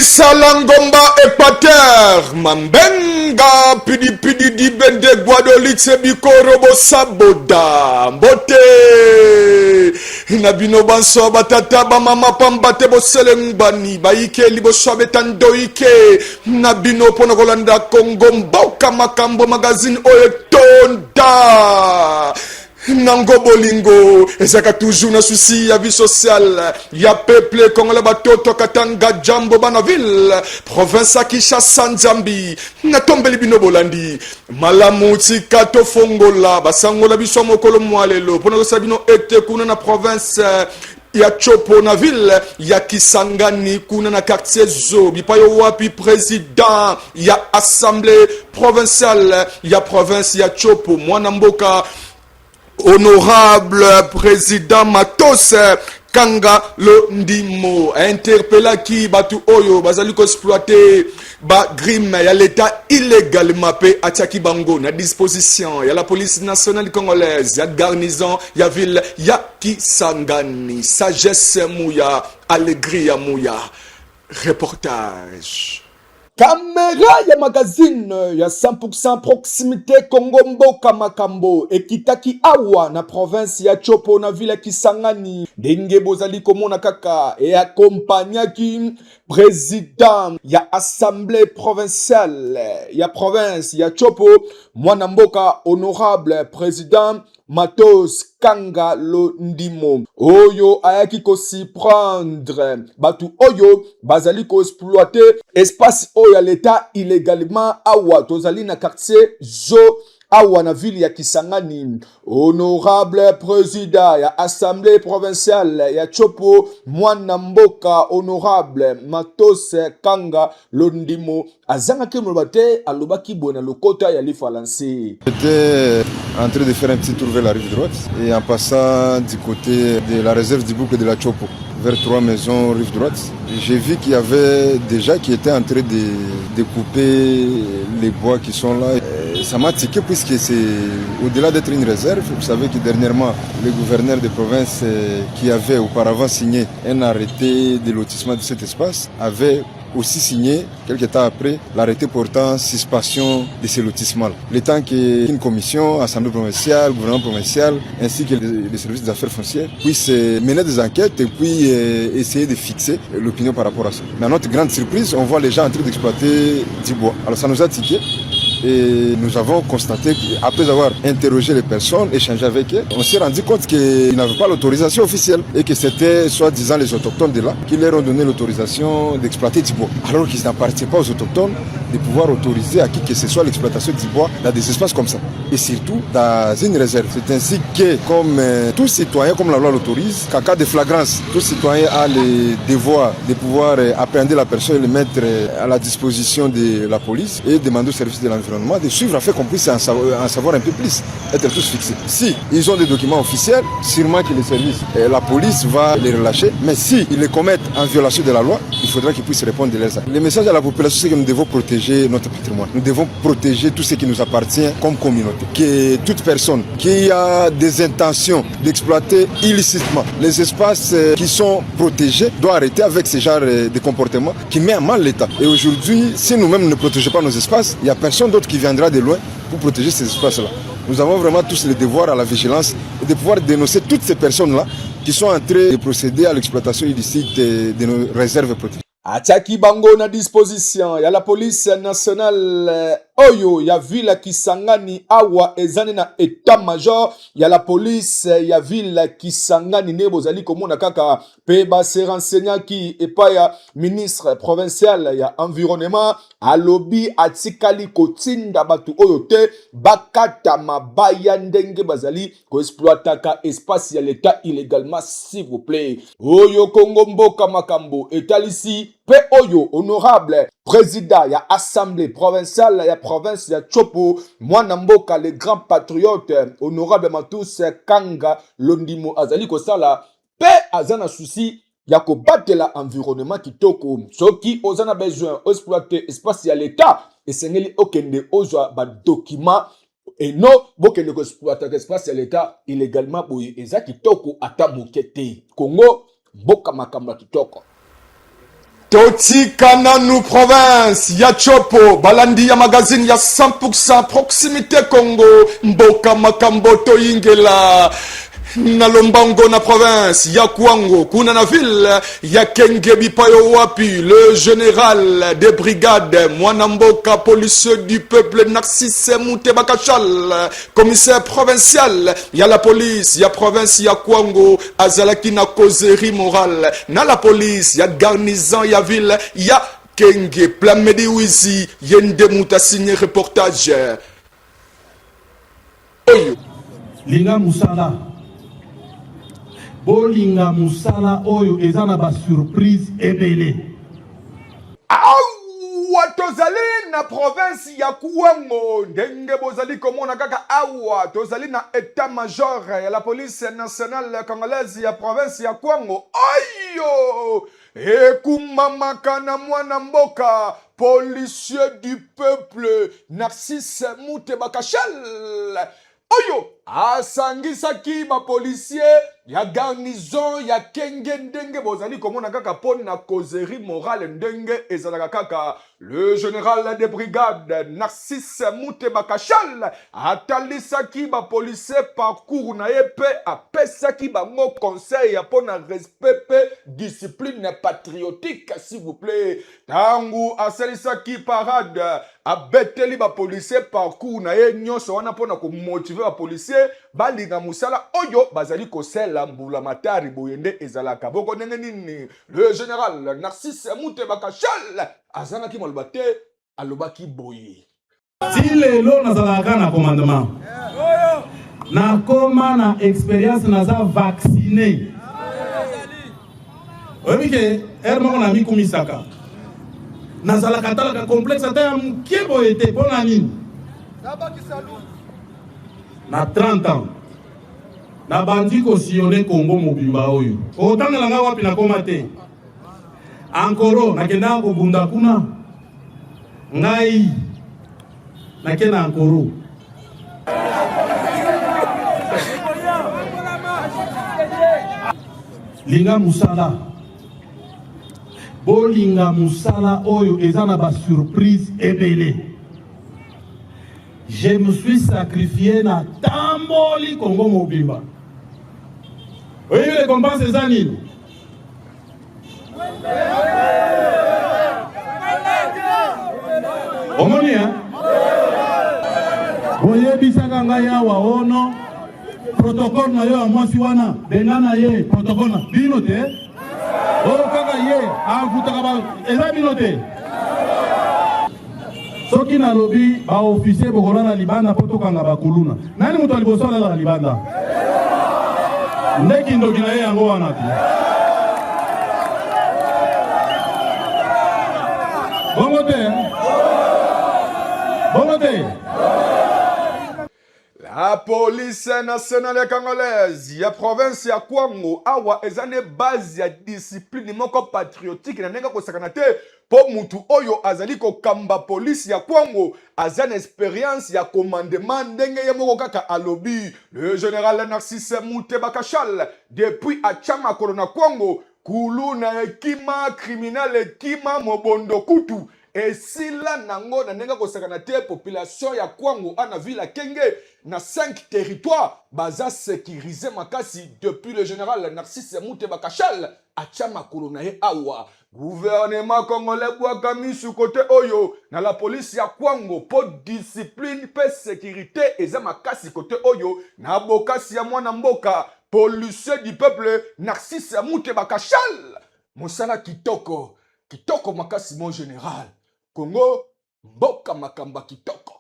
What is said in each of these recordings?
Salangomba Epater Mambenga Pidi Pidi di Bende Guadolitse Bikorobo Saboda Mbote Inabino Banso Batata Bamama Pambate Boselembani Baike Libo Swabetandoike Nabino Ponogolanda Kongo Mbauka Makambo Magazine Oetonda Nango bolingo, ezaka toujours na souci ya vie sociale, ya peuple congolais batoto katanga jambo banaville, province ya Kinshasa Nzambi, na tombeli bino bolandi, malamu tika to fongola, basangola biso mokolo mwalelo, pona ko sabino ete kuna na province ya Chopo na ville ya Kisangani kuna na quartier Zobi payo wapi président ya assemblée provinciale ya province ya Chopo mwana mboka honorable président Matos Kanga Londimo interpella qui batu oyo bazali ko exploiter ba grim ya l'état illégal mappé ataki bango na disposition ya la police nationale congolaise ya garnison ya ville ya Kisangani. Sagesse mouya, alegria mouya. Reportage. Caméra ya magazine ya 100% proximité Congo Mboka Makambo ekitaki awa na province ya Chopo na ville Kisangani ndenge bozali komona kaka e accompagnaki président ya assemblée provinciale ya province ya Chopo mwana mboka honorable président Matos Kanga Londimo oyo ayaki ko si prendre batu oyo bazali ko exploiter espace oyo ya l'état illégalement awa tozali na quartier Zo awa na ville ya Kisangani. Honorable président ya assemblée provinciale ya Chopo mwana mboka honorable Matos Kanga Londimo azanga ke molobate alobaki bona lokota ya lifalansi. J'étais en train de faire un petit tour vers la rive droite et en passant du côté de la réserve du boucle de la Chopo vers 3 maisons rive droite, j'ai vu qu'il y avait des gens qui étaient en train de couper les bois qui sont là. Ça m'a tiqué puisque c'est au-delà d'être une réserve. Vous savez que dernièrement, le gouverneur de province qui avait auparavant signé un arrêté de lotissement de cet espace avait aussi signé, quelques temps après, l'arrêté portant suspension de ces lotissements. Le temps qu'une commission, assemblée provinciale, gouvernement provincial, ainsi que les services des affaires foncières puissent mener des enquêtes et puis essayer de fixer l'opinion par rapport à ça. Mais à notre grande surprise, on voit les gens en train d'exploiter du bois. Alors ça nous a tiqué. Et nous avons constaté qu'après avoir interrogé les personnes, échangé avec eux, on s'est rendu compte qu'ils n'avaient pas l'autorisation officielle et que c'était soi-disant les autochtones de là qui leur ont donné l'autorisation d'exploiter du bois. Alors qu'il n'appartient pas aux autochtones de pouvoir autoriser à qui que ce soit l'exploitation du bois dans des espaces comme ça. Et surtout dans une réserve. C'est ainsi que, comme tout citoyen, comme la loi l'autorise, qu'en cas de flagrance, tout citoyen a le devoir de pouvoir appréhender la personne et le mettre à la disposition de la police et demander au service de l'environnement de suivre afin qu'on puisse en savoir un peu plus, être tous fixés. Si ils ont des documents officiels, sûrement que les services, la police va les relâcher, mais si ils les commettent en violation de la loi, il faudra qu'ils puissent répondre de leurs actes. Le message à la population, c'est que nous devons protéger notre patrimoine. Nous devons protéger tout ce qui nous appartient comme communauté. Que toute personne qui a des intentions d'exploiter illicitement les espaces qui sont protégés doit arrêter avec ce genre de comportement qui met à mal l'État. Et aujourd'hui, si nous-mêmes ne protégeons pas nos espaces, il n'y a personne d'autre qui viendra de loin pour protéger ces espaces-là. Nous avons vraiment tous le devoir à la vigilance et de pouvoir dénoncer toutes ces personnes-là qui sont en train de procéder à l'exploitation illicite de nos réserves protégées. Ataki bango na disposition ya la police nationale oyo ya ville Kisangani awa ezane na état major ya la police ya ville Kisangani ne bozali komona kaka pe ba se renseignant ki epa ya ministre provincial ya environnement alobi atikali kotinda batu oyo te bakata mabaya ndenge bazali ko exploitaka espace ya l'état illégalement s'il vous plaît oyo Congo Mboka Makambo etalisi pe oyo honorable président ya assemblée provinciale ya province ya Chopo mwana mboka le grand patriote honorable Matos Kanga Londimo azali kosala pe azana souci ya kobatela environnement kitoko soki ozana besoin exploiter espace ya l'état esengeli okende ozwa ba document et non bokende ko exploiter espace ya l'état illégalement boye eza kitoko ata mokete Congo Mboka Makambo kitoko. Totikana nous province, ya Chopo, Balandi ya magazine, ya 100% proximité Congo, Mboka Makamboto Ingela. Na Lombango na province, ya Kwango, kuna na ville, ya Kenge Bipayo Wapi, le général des brigades, Mwanamboka, policier du peuple, Narcisse Moutebakachal, commissaire provincial, ya la police, ya province, ya Kwango, Azalaki na causerie morale, na la police, ya garnison, ya ville, ya Kenge, Plamedi Wizi, Yende Mouta signé reportage. Oyo. Linga Moussala. Bolinga Moussala oyo ezana ba surprise ebele. Awa tozali na province ya Kwango ndenge bozali komona kaka awa tozali na état major ya la police nationale congolaise ya province ya Kwango. Ayo ekumamaka na mwana mboka policier du peuple Narcisse Moutebakachal. Oyo asangisaki ba policier ya garnison ya Kenge ndenge bozali komona kaka pona causerie morale ndenge ezalaka kaka le général des brigades Narcisse Moutebakachal atalisaki ba policier parcours na yepe apesaki bango conseil ya pona respect discipline patriotique s'il vous plaît tangu asalisaki parade abeteli ba policier parcours na ye nyonso wana pona ko motiver ba policier balinga musala oyo bazali kosela mbula matari boyende ezalaka boko ndenge nini le général Narcisse Moutebakachal azanaki maloba te alobaki boye Si lelo nazalaka na commandement nakoma na expérience naza vacciné oyebike moko na mikumisaka nazalaka talaka complexe ata ya moke boye te mpo na nini na 30 ans nabandi kosillonne Congo mobimba oyo otangelanga wapi nakoma te ankoro nakendaka kobunda kuna ngai nakenda ankoro linga musala bolinga musala oyo ezana ba surprise ebele. Je me suis sacrifié na tamboli Congo mobimba. Oui, les combats ces années. Omoni hein? Oye bisaka ngaya wa ono protocole na yo amwasi wana bengana ye protocole na bino te. O kaka ye avutaka ba eza bino te. Soki na lobi ba officier bokola na libanda poto kanga bakuluna. Nani muto aliboso na libanda? Ndeki ndoki na ye yango wana te. Bongo te. Bongo te. La police nationale congolaise ya province ya Kwango awa ezane base ya discipline moko patriotique na nenga kosakana te po mutu oyo azali ko kamba police ya Kwango azane expérience ya commandement ndenge ye moko kaka alobi le général Narcisse Moutebakachal depuis achama kolona Kwango kulu na ekima criminel ekima mobondo kutu esila nango na nenga kosakana te population ya Kwango ana ville Kenge na 5 territoires baza sécurisé makasi depuis le général Narcisse Moutebakachal achama kolona ye awa gouvernement congolais bwaka misu côté oyo na la police ya Kwango po discipline pe sécurité eza makasi côté oyo na bokasi ya mwana mboka policier du peuple Narcisse Moutebakachal mosala kitoko kitoko makasi mon général Congo mboka makamba kitoko.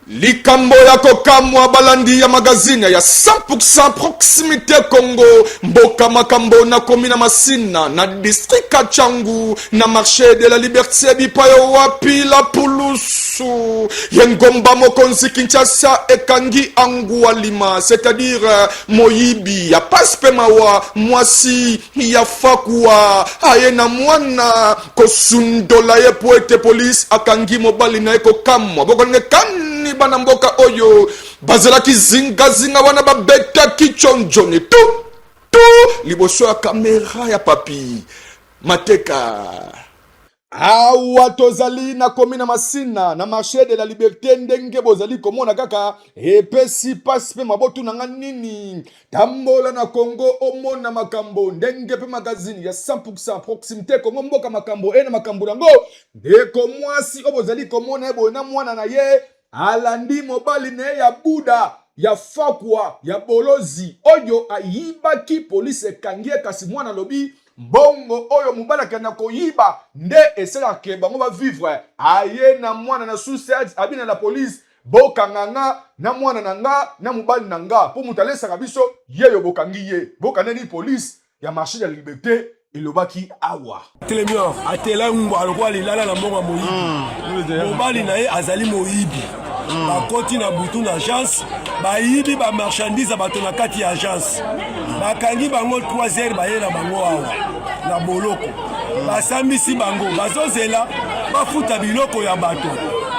Likambo ya kokamwa balandi ya magazine ya 100% proximité Congo mboka makambo na komina masina na district Kachangu na marché de la liberté bipayo wapi la pulusu yengomba mokonzi Kinshasa ekangi angu alima c'est-à-dire moyibi ya paspe mawa mwasi ya fakwa ayena mwana kosundola ye poete police akangi mobali na eko kamwa bokonge kani bana mboka oyo bazela kizinga zinga wana babeta kichonjoni tu liboso ya kamera ya papi mateka. Awa tozali na komi na Masina na marché de la liberté ndenge bozali komona kaka epesi pasi pe mabotu nanga nini tambola na Congo omona makambo ndenge pe magazine ya 100% proximité Congo mboka makambo na makambo nango ndeko mwasi obozali komona ebona mwana na ye alandi mobali ne ya buda ya fakwa ya bolozi oyo ayibaki police ekangie kasi mwana lobi bongo oyo mubala kana koyiba nde esela ke bango ba vivre aye na mwana na suicide abina la police bokanganga na mwana nanga na mubali nanga po mutalesa kabiso yeyo bokangi ye bokaneni police ya marché de la liberté elobaki awa telemio atela ngwa alokwa lilala na mbongo moyibi mobali na ye azali moyibi bakoti na butu na agence bayibi ba marchandise bato na kati ya agence bakangi bango 3 heures baye na bango awa na boloko basambisi bango bazozela bafuta biloko ya bato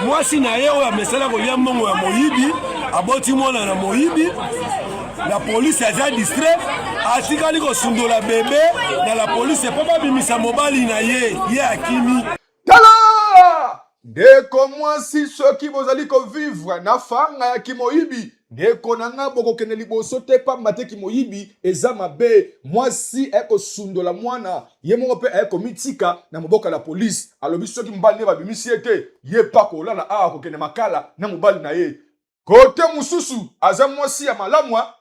mwasi na ye oyo amesala kolia mbongo ya moyibi aboti mwana na moyibi la police aza distrait atikali kosundola bebe na la police po babimisa mobali na ye akimi tala ndeko mwasi soki bozali kovivre na fanga ya kimoyibi ndeko nanga bokokende liboso te pamba te kimoyibi eza mabe mwasi ekosundola mwana ye moko mpe ekomitika na mboka la police alobi soki mobali ne babimisi ete ye pa kolala awa kokende makala na mobali na ye kote mususu aza mwasi ya malamwa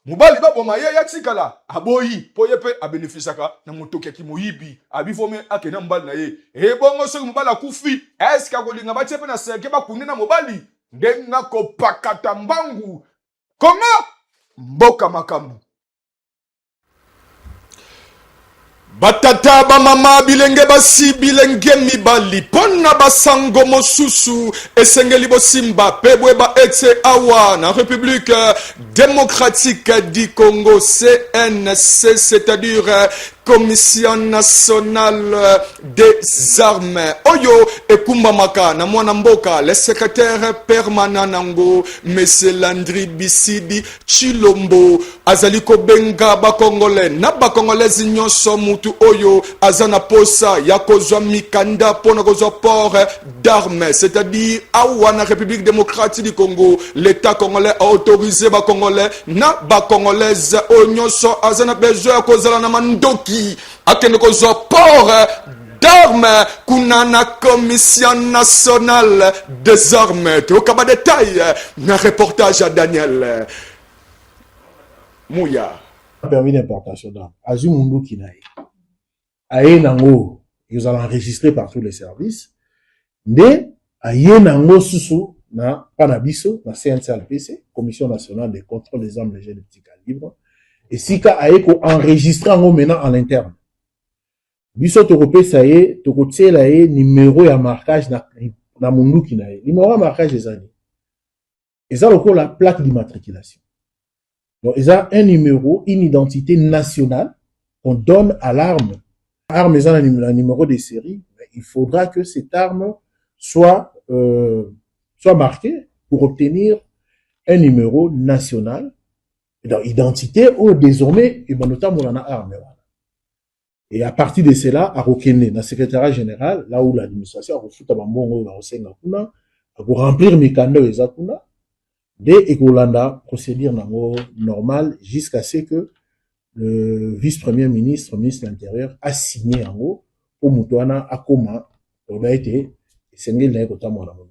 mobali baboma ye yatikala aboyi po ye pe abenefisaka na motoki ya kimoyibi abifome akena mobali na ye ebongo soki mobali akufi eske akolinga batie pe na seke bakunde na mobali ndenga kopakata mbangu koma mboka makambu batata bamama bilenge basi bilenge mibali pona basango mosusu esengeli bosimba pebweba ete awa na République démocratique du Congo CNC, c'est-à-dire Commission nationale des armes oyo ekumbamaka na mwana mboka le secrétaire permanent nango Monsieur Landry Bisidi Chilombo azali kobenga bakongole na bakongolezi nyonso mutu oyo azana posa ya kozwa mikanda pona kozwa port d'armes, c'est-à-dire awa na République démocratique du Congo l'état congolais a autorisé bakongolais na bakongolaises oyo nyonso azana besoin kozala na mandoki akende kozwa port d'armes kuna na Commission nationale des armes. Tokaba détail na reportage à Daniel Mouya. Permis d'importation d'armes. Azu mundu kinae. Aye nango, ils ont enregistré par tous les services. Nde aye nango susu na panabiso na CNCLPC, Commission nationale de contrôle des armes légères de petit calibre. Et si ka aye ko enregistré en maintenant en interne. Biso toko ça y est, toko tsela ye numéro ya marquage na mundu kinae. Numéro ya marquage des années. Et ça loko la plaque d'immatriculation. Donc ils ont un numéro, une identité nationale qu'on donne à l'arme. L'arme ils ont un numéro de série. Il faudra que cette arme soit marquée pour obtenir un numéro national. Donc, identité ou désormais, et ben, notamment, on a arme. Et à partir de cela, à Rokene, dans le secrétariat général, là où l'administration a reçu à Bambongo, à remplir mes canaux et Zakuna, dès Ekolanda, procédure normal jusqu'à ce que le vice-premier ministre, ministre de l'Intérieur, a signé en haut, au Moutouana, à Koma, on a été, et c'est un